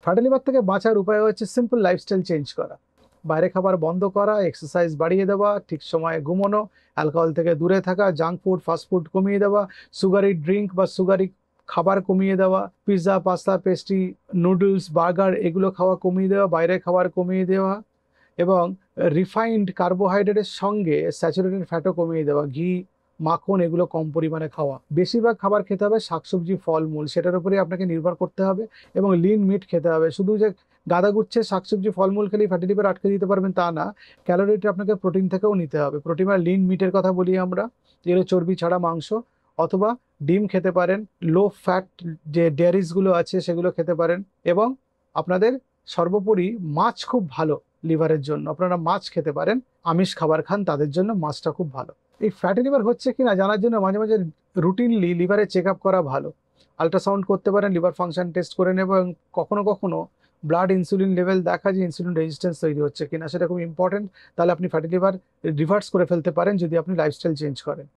Fatty liver থেকে বাঁচার উপায় হচ্ছে সিম্পল লাইফস্টাইল চেঞ্জ করা, বাইরে খাবার বন্ধ করা, এক্সারসাইজ বাড়িয়ে দেওয়া, ঠিক সময়ে ঘুমানো, অ্যালকোহল থেকে দূরে থাকা, জাঙ্ক ফুড ফাস্টফুড কমিয়ে দেওয়া, সুগারি ড্রিঙ্ক বা সুগারি খাবার কমিয়ে দেওয়া, pizza pasta pastry noodles burger এগুলো খাওয়া কমিয়ে দেওয়া, বাইরে খাবার কমিয়ে দেওয়া, এবং রিফাইন্ড কার্বোহাইড্রেটের সঙ্গে স্যাচুরেটেড ফ্যাটও কমিয়ে দেওয়া, ঘি মাখন এগুলো কম পরিমাণে খাওয়া। বেশিরভাগ খাবার খেতে হবে শাকসবজি ফলমূল, সেটার উপরেই আপনাকে নির্ভর করতে হবে, এবং লিন মিট খেতে হবে। শুধু যে গাদা গুচ্ছে শাকসবজি ফলমূল খেলেই ফ্যাটি লিভার আটকে দিতে পারবেন তা না, ক্যালোরিটা আপনাকে প্রোটিন থেকেও নিতে হবে। প্রোটিন আর লিন মিটের কথা বলি আমরা, যেগুলো চর্বি ছাড়া মাংস, অথবা ডিম খেতে পারেন, লো ফ্যাট যে ডেয়ারিসগুলো আছে সেগুলো খেতে পারেন, এবং আপনাদের সর্বোপরি মাছ খুব ভালো লিভারের জন্য, আপনারা মাছ খেতে পারেন। আমিষ খাবার খান তাদের জন্য মাছটা খুব ভালো। এই ফ্যাটি লিভার হচ্ছে কিনা জানার জন্য মাঝে মাঝে রুটিনলি লিভারে চেক আপ করা ভালো। আল্ট্রাসাউন্ড করতে পারেন, লিভার ফাংশন টেস্ট করে নেব, এবং কখনো কখনো ব্লাড ইনসুলিন লেভেল দেখা, যে ইনসুলিন রেজিস্ট্যান্স তৈরি হচ্ছে কিনা সেটা খুব ইম্পর্টেন্ট। তাহলে আপনি ফ্যাটি লিভার রিভার্স করে ফেলতে পারেন যদি আপনি লাইফস্টাইল চেঞ্জ করেন।